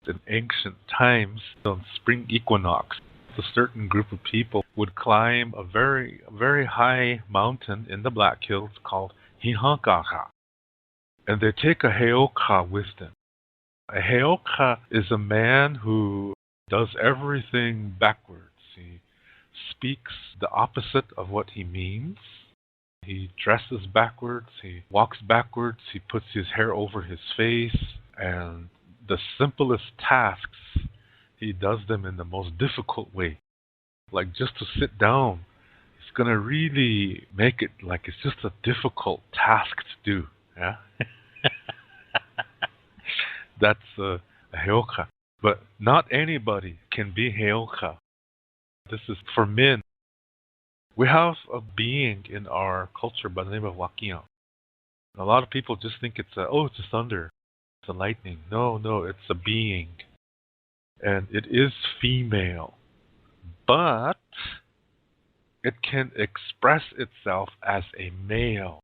In ancient times, on spring equinox, a certain group of people would climb a very, very high mountain in the Black Hills called Heyoka, and they take a Heyoka with them. A Heyoka is a man who does everything backwards. He speaks the opposite of what he means. He dresses backwards, he walks backwards, he puts his hair over his face, and the simplest tasks, he does them in the most difficult way. Like just to sit down, it's going to really make it like it's just a difficult task to do. Yeah? That's a Heyoka. But not anybody can be Heyoka. This is for men. We have a being in our culture by the name of Wakiya. A lot of people just think it's it's a thunder, it's a lightning. No, no, it's a being. And it is female. But it can express itself as a male.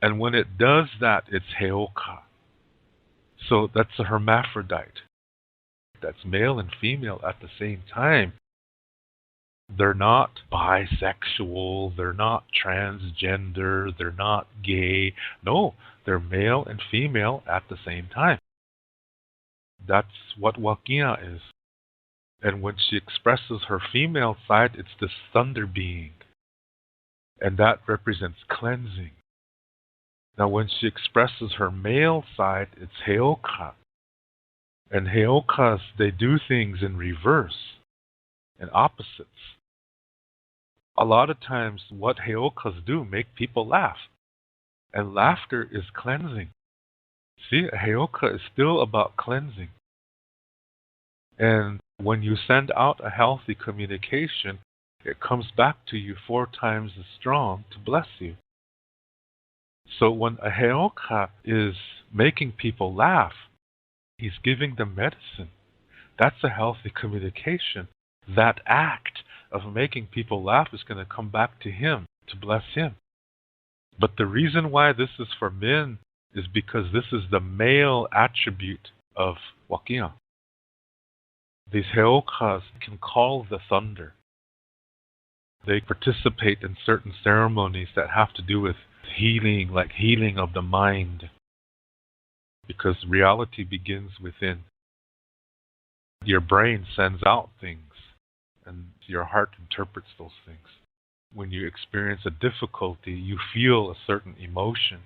And when it does that, it's Heyoka. So that's a hermaphrodite. That's male and female at the same time. They're not bisexual, they're not transgender, they're not gay. No, they're male and female at the same time. That's what Wakiya is. And when she expresses her female side, it's this thunder being. And that represents cleansing. Now, when she expresses her male side, it's Heyoka. And Heyokas, they do things in reverse and opposites. A lot of times, what Heyokas do make people laugh. And laughter is cleansing. See, a Heyoka is still about cleansing. And when you send out a healthy communication, it comes back to you 4 times as strong to bless you. So when a Heyoka is making people laugh, he's giving them medicine. That's a healthy communication. That act of making people laugh is going to come back to him to bless him. But the reason why this is for men is because this is the male attribute of Wakiya. These Heyokas can call the thunder. They participate in certain ceremonies that have to do with healing, like healing of the mind. Because reality begins within. Your brain sends out things, and your heart interprets those things. When you experience a difficulty, you feel a certain emotion,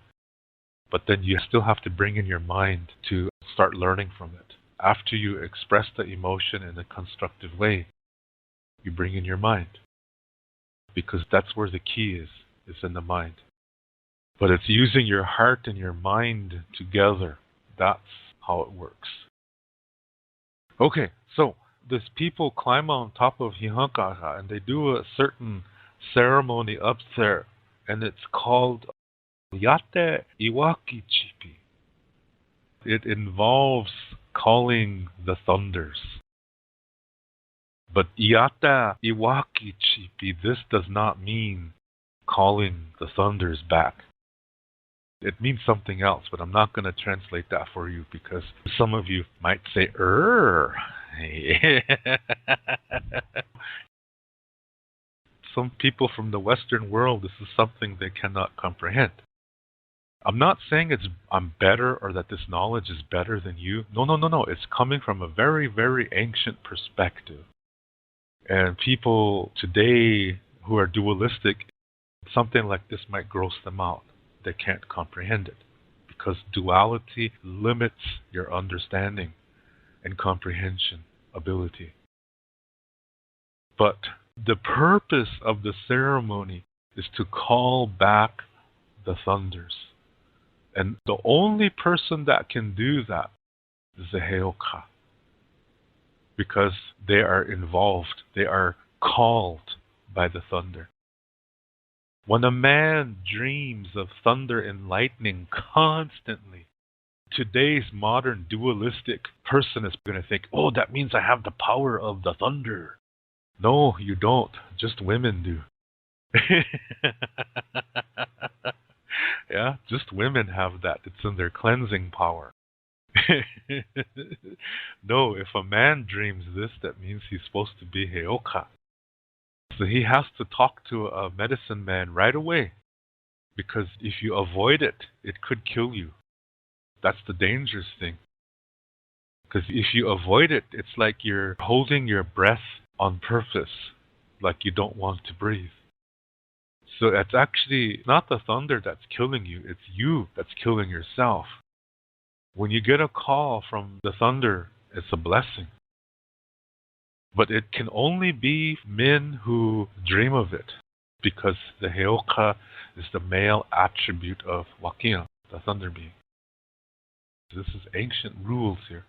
but then you still have to bring in your mind to start learning from it. After you express the emotion in a constructive way, you bring in your mind. Because that's where the key is in the mind. But it's using your heart and your mind together. That's how it works. Okay, so these people climb on top of Heyoka and they do a certain ceremony up there, and it's called Yate Iwaki Chipi. It involves calling the thunders. But Yata Iwaki Chipi, this does not mean calling the thunders back. It means something else, but I'm not going to translate that for you because some of you might say, Some people from the Western world, this is something they cannot comprehend. I'm not saying I'm better or that this knowledge is better than you. No. It's coming from a very, very ancient perspective. And people today who are dualistic, something like this might gross them out. They can't comprehend it because duality limits your understanding and comprehension ability. But the purpose of the ceremony is to call back the thunders. And the only person that can do that is the Heyoka. Because they are involved. They are called by the thunder. When a man dreams of thunder and lightning constantly, today's modern dualistic person is going to think, oh, that means I have the power of the thunder. No, you don't. Just women do. Yeah, just women have that. It's in their cleansing power. No, if a man dreams this, that means he's supposed to be Heyoka. So he has to talk to a medicine man right away. Because if you avoid it, it could kill you. That's the dangerous thing. Because if you avoid it, it's like you're holding your breath on purpose, like you don't want to breathe. So it's actually not the thunder that's killing you, it's you that's killing yourself. When you get a call from the thunder, it's a blessing. But it can only be men who dream of it, because the Heyoka is the male attribute of Wakia, the thunder being. This is ancient rules here.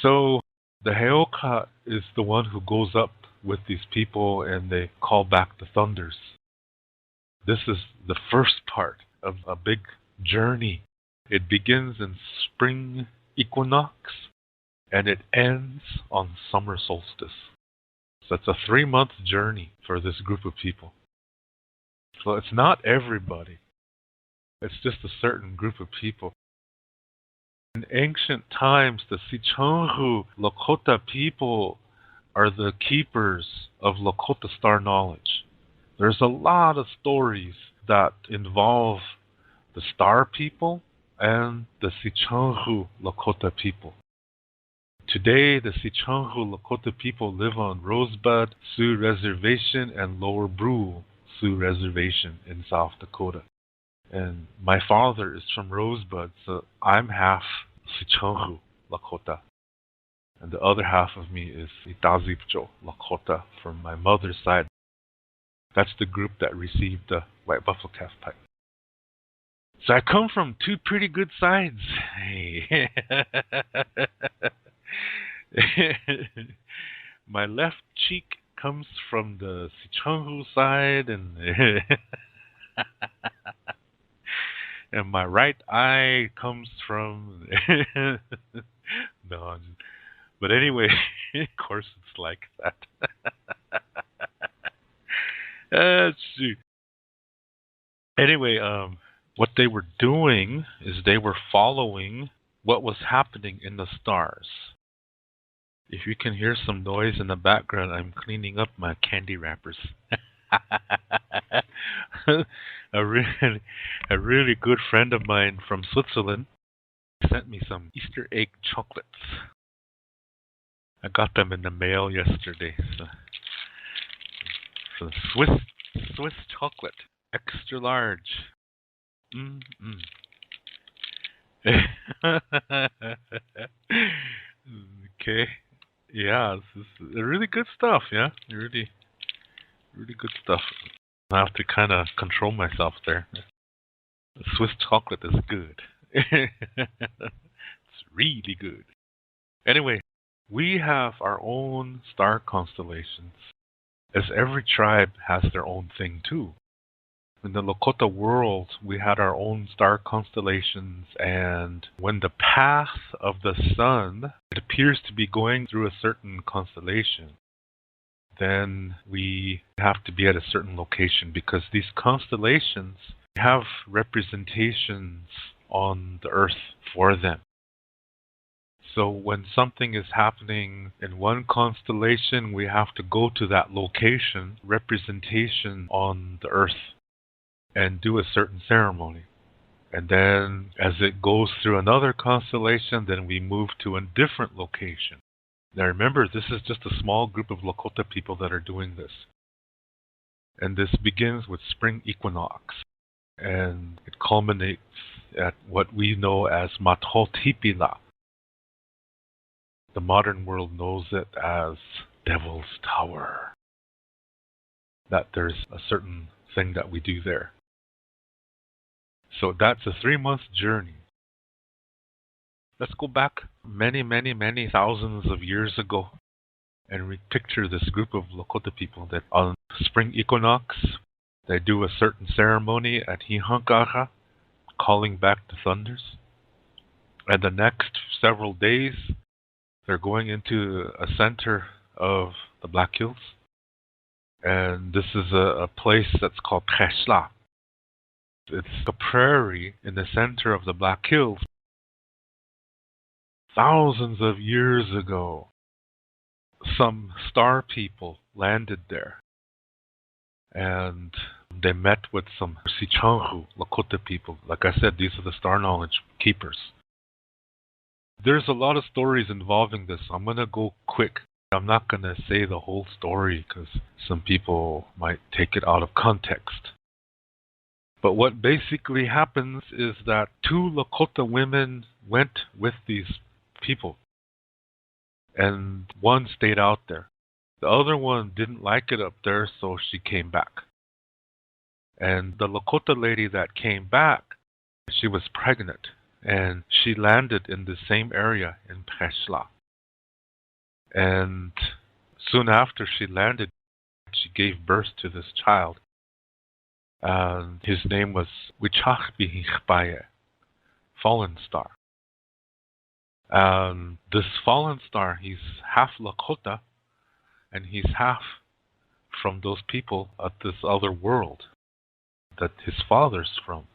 So the Heyoka is the one who goes up with these people and they call back the thunders. This is the first part of a big journey. It begins in spring equinox and it ends on summer solstice. So it's a 3-month journey for this group of people. So it's not everybody. It's just a certain group of people. In ancient times, the Sicangu Lakota people are the keepers of Lakota star knowledge. There's a lot of stories that involve the star people and the Sicangu Lakota people. Today, the Sicangu Lakota people live on Rosebud Sioux Reservation and Lower Brule Sioux Reservation in South Dakota. And my father is from Rosebud, so I'm half Sicangu Lakota. And the other half of me is Itazipco-Lakota from my mother's side. That's the group that received the white buffalo calf pipe. So I come from two pretty good sides. Hey. My left cheek comes from the Sicangu side, and and my right eye comes from no, but anyway, of course it's like that. Shoot. Anyway, what they were doing is they were following what was happening in the stars. If you can hear some noise in the background, I'm cleaning up my candy wrappers. a really good friend of mine from Switzerland sent me some Easter egg chocolates. I got them in the mail yesterday. So Swiss chocolate, extra large. Okay. Yeah, this is really good stuff. Yeah, really good stuff. I have to kind of control myself there. Swiss chocolate is good. It's really good. Anyway, we have our own star constellations, as every tribe has their own thing too. In the Lakota world, we had our own star constellations, and when the path of the sun, it appears to be going through a certain constellation, then we have to be at a certain location, because these constellations have representations on the earth for them. So when something is happening in one constellation, we have to go to that location, representation on the earth, and do a certain ceremony. And then as it goes through another constellation, then we move to a different location. Now remember, this is just a small group of Lakota people that are doing this. And this begins with spring equinox. And it culminates at what we know as Matotipila. The modern world knows it as Devil's Tower. That there's a certain thing that we do there. So that's a 3-month journey. Let's go back many thousands of years ago and we picture this group of Lakota people that on spring equinox, they do a certain ceremony at Heyoka, calling back the thunders. And the next several days, they're going into a center of the Black Hills. And this is a place that's called Keshla. It's a prairie in the center of the Black Hills. thousands of years ago, some star people landed there. And they met with some Sicangu, Lakota people. Like I said, these are the star knowledge keepers. There's a lot of stories involving this. I'm going to go quick. I'm not going to say the whole story because some people might take it out of context. But what basically happens is that two Lakota women went with these people. And one stayed out there. The other one didn't like it up there, so she came back. And the Lakota lady that came back, she was pregnant. And she landed in the same area in Preshla. And soon after she landed, she gave birth to this child. And his name was Wichachbihikbaye, Fallen Star. And this Fallen Star, he's half Lakota, and he's half from those people at this other world that his father's from.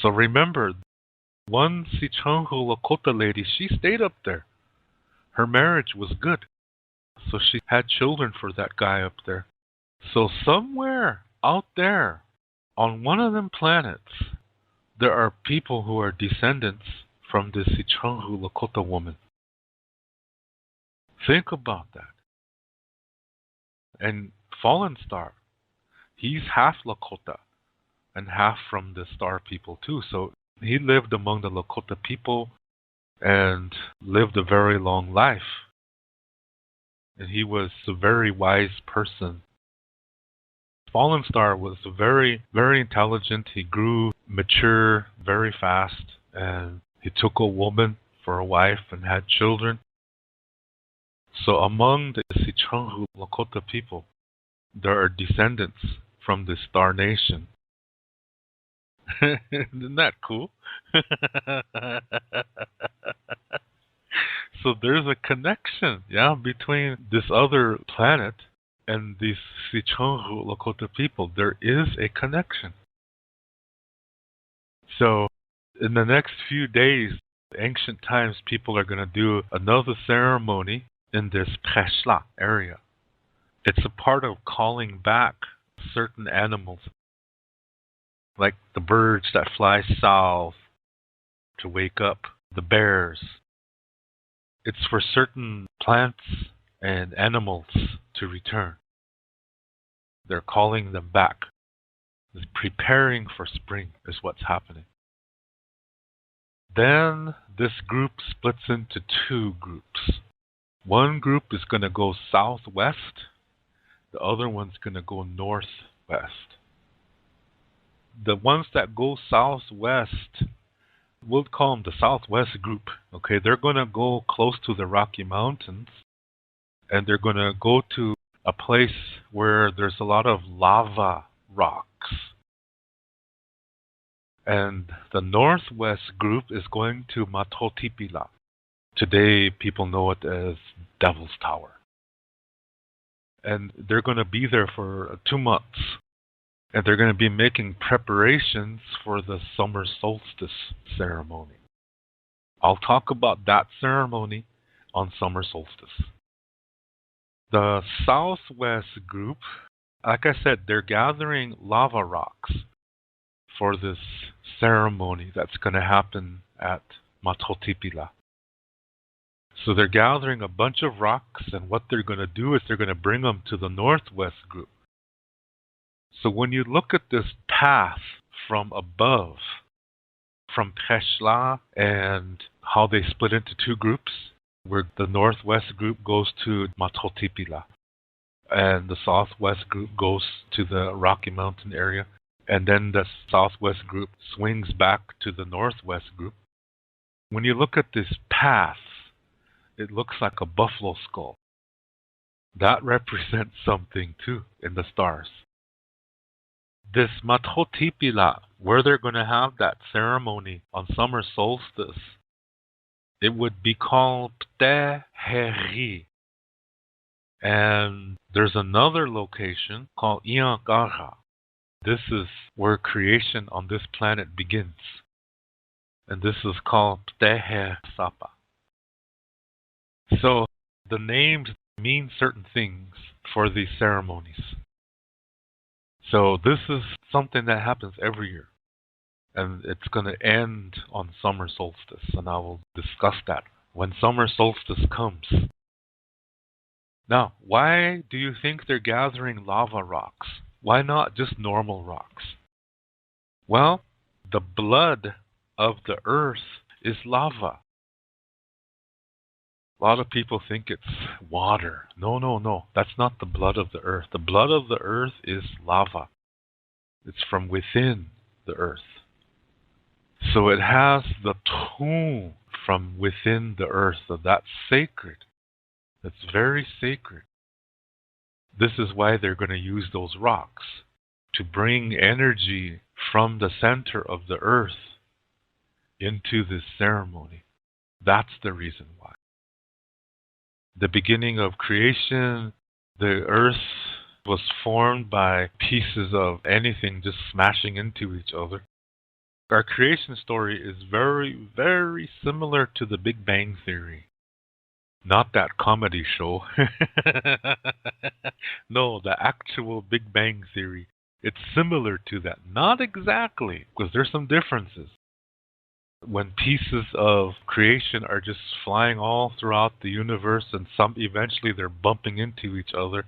So remember, one Sicangu Lakota lady, she stayed up there. Her marriage was good. So she had children for that guy up there. So somewhere out there, on one of them planets, there are people who are descendants from this Sicangu Lakota woman. Think about that. And Fallen Star, he's half Lakota and half from the star people too. So he lived among the Lakota people and lived a very long life. And he was a very wise person. Fallen Star was very, very intelligent. He grew mature very fast. And he took a woman for a wife and had children. So among the Sicangu Lakota people, there are descendants from the Star Nation. Isn't that cool? So there's a connection, between this other planet and these Sicangu Lakota people. There is a connection. So in the next few days, ancient times, people are going to do another ceremony in this Preshla area. It's a part of calling back certain animals, like the birds that fly south to wake up, the bears. It's for certain plants and animals to return. They're calling them back. It's preparing for spring is what's happening. Then this group splits into two groups. One group is going to go southwest. The other one's going to go northwest. The ones that go southwest, we'll call them the southwest group. Okay, they're going to go close to the Rocky Mountains, and they're going to go to a place where there's a lot of lava rocks. And the northwest group is going to Matotipila. Today, people know it as Devil's Tower. And they're going to be there for 2 months. And they're going to be making preparations for the summer solstice ceremony. I'll talk about that ceremony on summer solstice. The southwest group, like I said, they're gathering lava rocks for this ceremony that's going to happen at Matotipila. So they're gathering a bunch of rocks, and what they're going to do is they're going to bring them to the northwest group. So when you look at this path from above, from Preshla, and how they split into two groups, where the northwest group goes to Matotipila, and the southwest group goes to the Rocky Mountain area, and then the southwest group swings back to the northwest group. When you look at this path, it looks like a buffalo skull. That represents something too in the stars. This Matotipila, where they're going to have that ceremony on summer solstice, it would be called Pteheri. And there's another location called Iangara. This is where creation on this planet begins. And this is called Pteher Sapa. So the names mean certain things for these ceremonies. So this is something that happens every year. And it's going to end on summer solstice. And I will discuss that when summer solstice comes. Now, why do you think they're gathering lava rocks? Why not just normal rocks? Well, the blood of the earth is lava. A lot of people think it's water. No, no, no. That's not the blood of the earth. The blood of the earth is lava. It's from within the earth. So it has the tone from within the earth. So that's sacred. That's very sacred. This is why they're going to use those rocks to bring energy from the center of the earth into this ceremony. That's the reason why. The beginning of creation, the earth was formed by pieces of anything just smashing into each other. Our creation story is very, very similar to the Big Bang Theory. Not that comedy show. No, the actual Big Bang Theory. It's similar to that. Not exactly, because there's some differences. When pieces of creation are just flying all throughout the universe and some eventually they're bumping into each other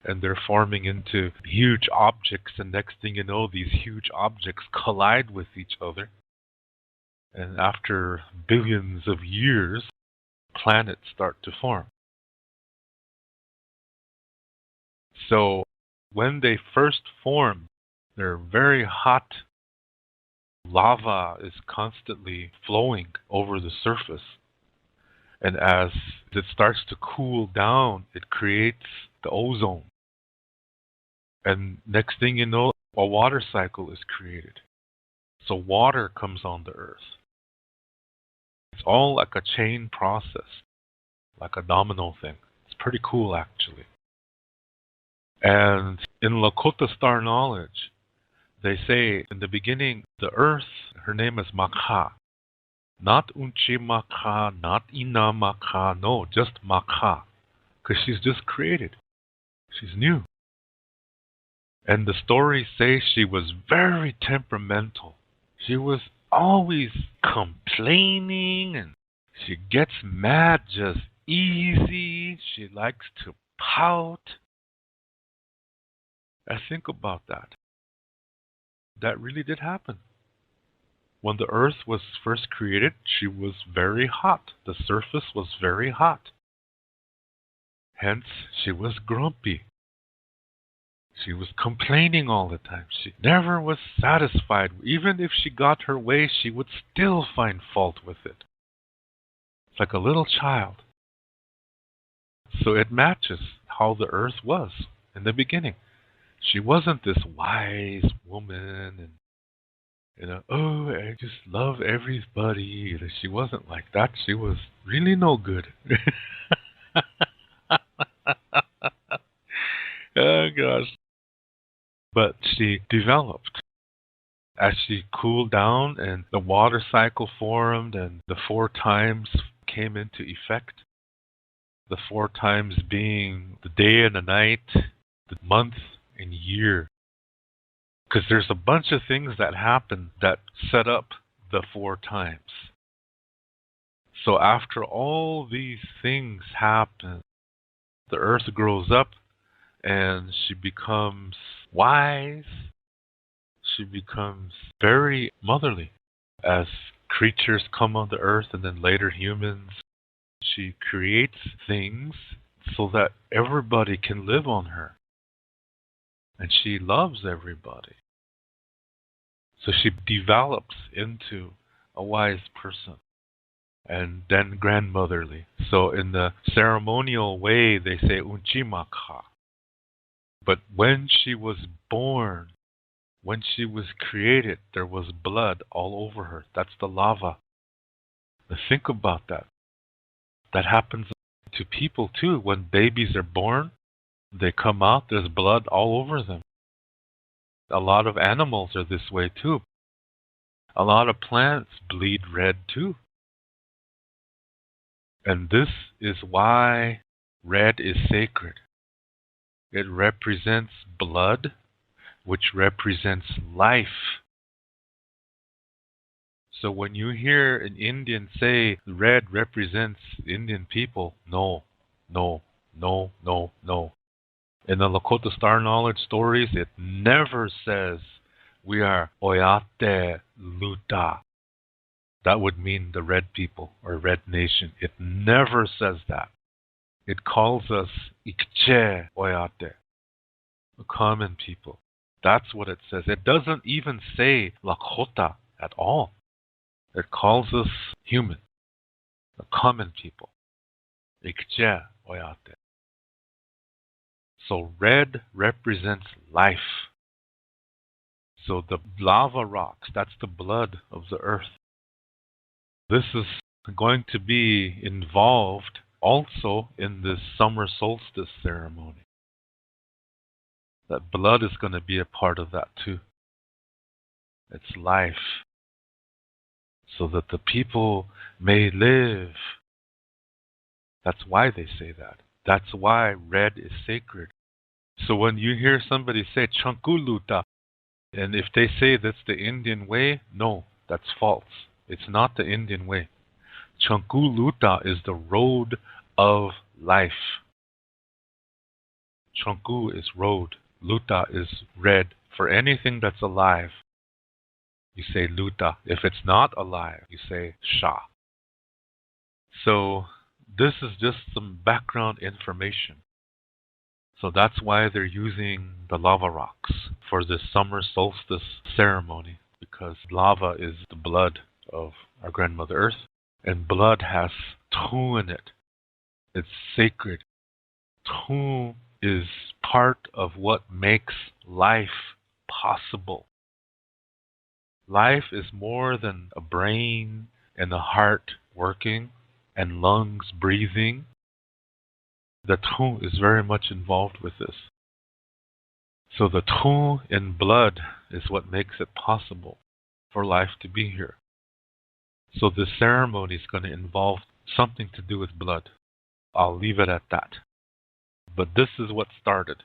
and they're forming into huge objects, and next thing you know, these huge objects collide with each other. And after billions of years, planets start to form. So when they first form, they're very hot. Lava is constantly flowing over the surface. And as it starts to cool down, it creates the ozone. And next thing you know, a water cycle is created. So water comes on the earth. It's all like a chain process, like a domino thing. It's pretty cool, actually. And in Lakota star knowledge, they say in the beginning, the earth, her name is Makha. Not Unchi Makha, not Ina Makha, no, just Makha. Because she's just created. She's new. And the stories say she was very temperamental. She was always complaining, and she gets mad just easy. She likes to pout. I think about that. That really did happen. When the earth was first created, she was very hot. The surface was very hot. Hence, she was grumpy. She was complaining all the time. She never was satisfied. Even if she got her way, she would still find fault with it. It's like a little child. So it matches how the earth was in the beginning. She wasn't this wise woman and oh, I just love everybody. She wasn't like that. She was really no good. Oh gosh. But she developed as she cooled down and the water cycle formed and the 4 times came into effect. The 4 times being the day and the night, the month and year. Because there's a bunch of things that happen that set up the 4 times. So after all these things happen, the earth grows up and she becomes wise. She becomes very motherly as creatures come on the earth and then later humans. She creates things so that everybody can live on her. And she loves everybody. So she develops into a wise person and then grandmotherly. So in the ceremonial way, they say Unchimaka. But when she was born, when she was created, there was blood all over her. That's the lava. Now think about that. That happens to people too. When babies are born, they come out, there's blood all over them. A lot of animals are this way too. A lot of plants bleed red too. And this is why red is sacred. It represents blood, which represents life. So when you hear an Indian say red represents Indian people, no, no, no, no, no. In the Lakota Star Knowledge stories, it never says we are Oyate Luta. That would mean the red people or red nation. It never says that. It calls us Ikche Oyate, the common people. That's what it says. It doesn't even say Lakota at all. It calls us human, the common people. Ikche Oyate. So red represents life. So the lava rocks, that's the blood of the earth. This is going to be involved also in this summer solstice ceremony. That blood is going to be a part of that too. It's life. So that the people may live. That's why they say that. That's why red is sacred. So when you hear somebody say Chankuluta, and if they say that's the Indian way, no, that's false. It's not the Indian way. Chankuluta is the road of life. Chanku is road. Luta is red. For anything that's alive, you say Luta. If it's not alive, you say Sha. So this is just some background information. So that's why they're using the lava rocks for this summer solstice ceremony, because lava is the blood of our grandmother Earth, and blood has Tu in it. It's sacred. Tu is part of what makes life possible. Life is more than a brain and a heart working and lungs breathing. The Tu is very much involved with this. So the Tu in blood is what makes it possible for life to be here. So this ceremony is going to involve something to do with blood. I'll leave it at that. But this is what started.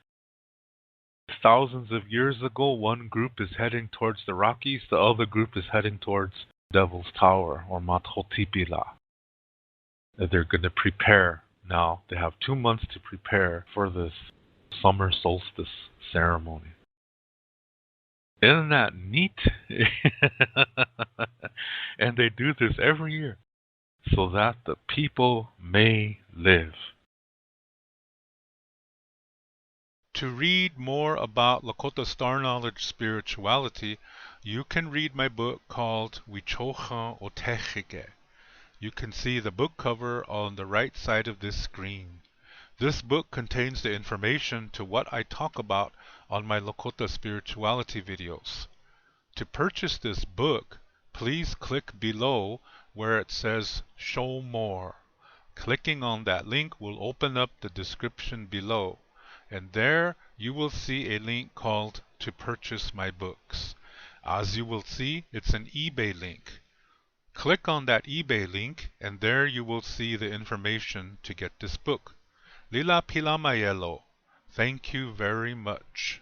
Thousands of years ago, one group is heading towards the Rockies, the other group is heading towards Devil's Tower or Mathotipila. They're going to prepare now. They have 2 months to prepare for this summer solstice ceremony. Isn't that neat? And they do this every year so that the people may live. To read more about Lakota Star Knowledge spirituality, you can read my book called Wichocha Otechike. You can see the book cover on the right side of this screen. This book contains the information to what I talk about on my Lakota spirituality videos. To purchase this book, please click below where it says Show More. Clicking on that link will open up the description below, and there you will see a link called To Purchase My Books. As you will see, it's an eBay link. Click on that eBay link, and there you will see the information to get this book. Lila Pilamayelo. Thank you very much.